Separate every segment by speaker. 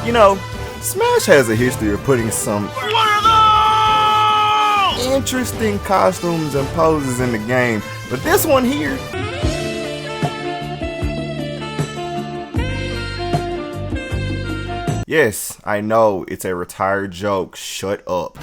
Speaker 1: You know, Smash has a history of putting some interesting costumes and poses in the game, but this one here, yes, I know it's a retired joke, shut up.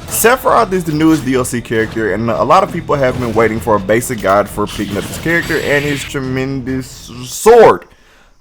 Speaker 1: Sephiroth is the newest DLC character, and a lot of people have been waiting for a basic guide for picking up this character and his tremendous sword.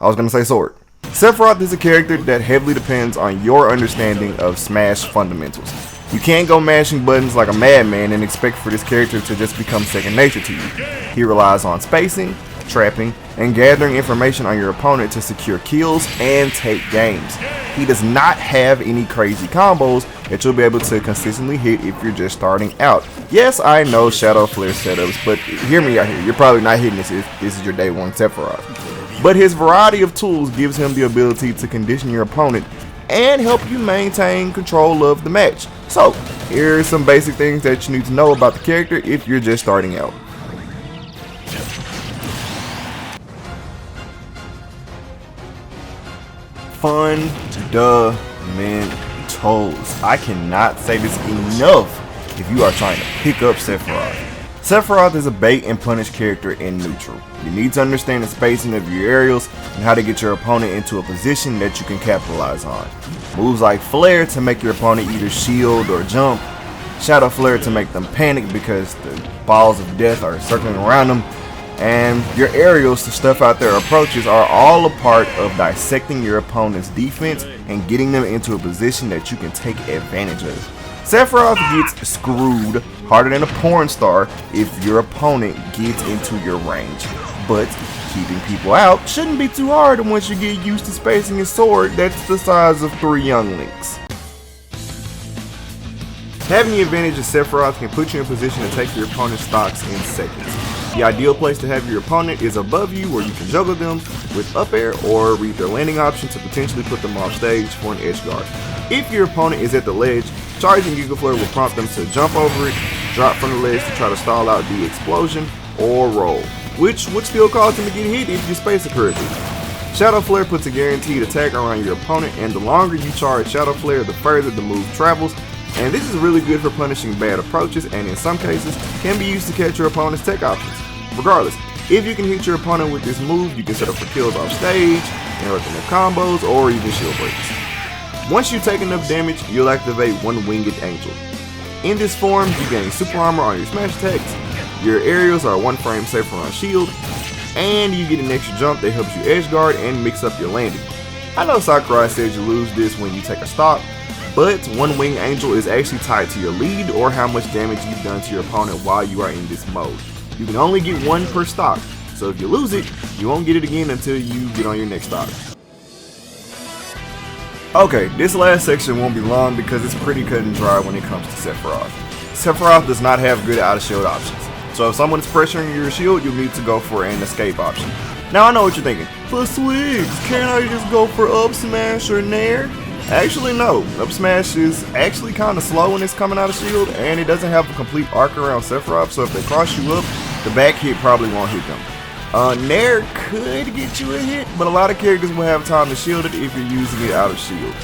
Speaker 1: I was gonna say sword. Sephiroth is a character that heavily depends on your understanding of Smash fundamentals. You can't go mashing buttons like a madman and expect for this character to just become second nature to you. He relies on spacing, trapping, and gathering information on your opponent to secure kills and take games. He does not have any crazy combos that you'll be able to consistently hit if you're just starting out. Yes, I know Shadow Flare setups, but hear me out here, you're probably not hitting this if this is your day one Sephiroth. But his variety of tools gives him the ability to condition your opponent and help you maintain control of the match. So, here are some basic things that you need to know about the character if you're just starting out. Fundamentals. I cannot say this enough if you are trying to pick up Sephiroth. Sephiroth is a bait and punish character in neutral. You need to understand the spacing of your aerials and how to get your opponent into a position that you can capitalize on. Moves like Flare to make your opponent either shield or jump, Shadow Flare to make them panic because the balls of death are circling around them, and your aerials to stuff out their approaches are all a part of dissecting your opponent's defense and getting them into a position that you can take advantage of. Sephiroth gets screwed harder than a porn star if your opponent gets into your range, but keeping people out shouldn't be too hard once you get used to spacing his sword that's the size of 3 younglings. Having the advantage of Sephiroth can put you in position to take your opponent's stocks in seconds. The ideal place to have your opponent is above you, where you can juggle them with up air or read their landing option to potentially put them off stage for an edge guard. If your opponent is at the ledge, charging Giga Flare will prompt them to jump over it, drop from the ledge to try to stall out the explosion, or roll, which would still cause them to get hit if you space it correctly. Shadow Flare puts a guaranteed attack around your opponent, and the longer you charge Shadow Flare, the further the move travels, and this is really good for punishing bad approaches, and in some cases can be used to catch your opponent's tech options. Regardless, if you can hit your opponent with this move, you can set up for kills off stage, interrupt their combos, or even shield breaks. Once you take enough damage, you'll activate One Winged Angel. In this form, you gain super armor on your smash attacks, your aerials are 1 frame safer on shield, and you get an extra jump that helps you edge guard and mix up your landing. I know Sakurai said you lose this when you take a stock, but One Winged Angel is actually tied to your lead or how much damage you've done to your opponent while you are in this mode. You can only get 1 per stock, so if you lose it, you won't get it again until you get on your next stock. Okay, this last section won't be long because it's pretty cut and dry when it comes to Sephiroth. Sephiroth does not have good out of shield options, so if someone is pressuring your shield, you'll need to go for an escape option. Now I know what you're thinking, but Swigs, can't I just go for up smash or nair? Actually no, up smash is actually kind of slow when it's coming out of shield, and it doesn't have a complete arc around Sephiroth, so if they cross you up, the back hit probably won't hit them. Nair could get you a hit, but a lot of characters will have time to shield it if you're using it out of shield.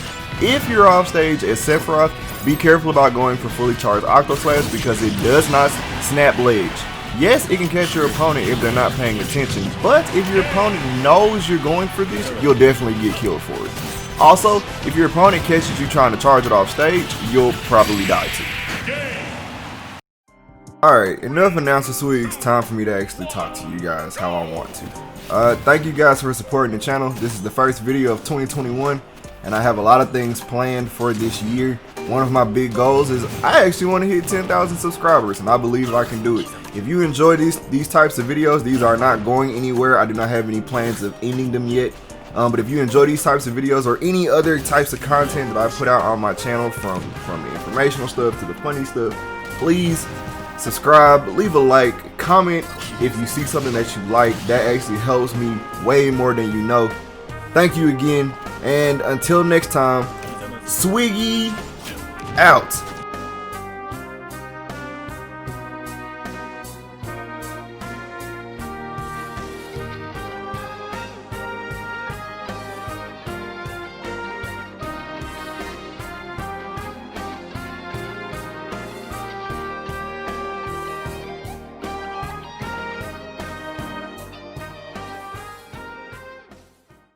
Speaker 1: If you're off stage as Sephiroth, be careful about going for fully charged Octo Slash because it does not snap ledge. Yes, it can catch your opponent if they're not paying attention, but if your opponent knows you're going for this, you'll definitely get killed for it. Also, if your opponent catches you trying to charge it off stage, you'll probably die too. Alright, enough announcer swigs, time for me to actually talk to you guys how I want to. Thank you guys for supporting the channel. This is the first video of 2021, and I have a lot of things planned for this year. One of my big goals is I actually want to hit 10,000 subscribers, and I believe I can do it. If you enjoy these types of videos, these are not going anywhere. I do not have any plans of ending them yet. But if you enjoy these types of videos or any other types of content that I put out on my channel, from the informational stuff to the funny stuff, please subscribe, leave a like, comment if you see something that you like. That actually helps me way more than you know. Thank you again, and until next time, Swiggy out.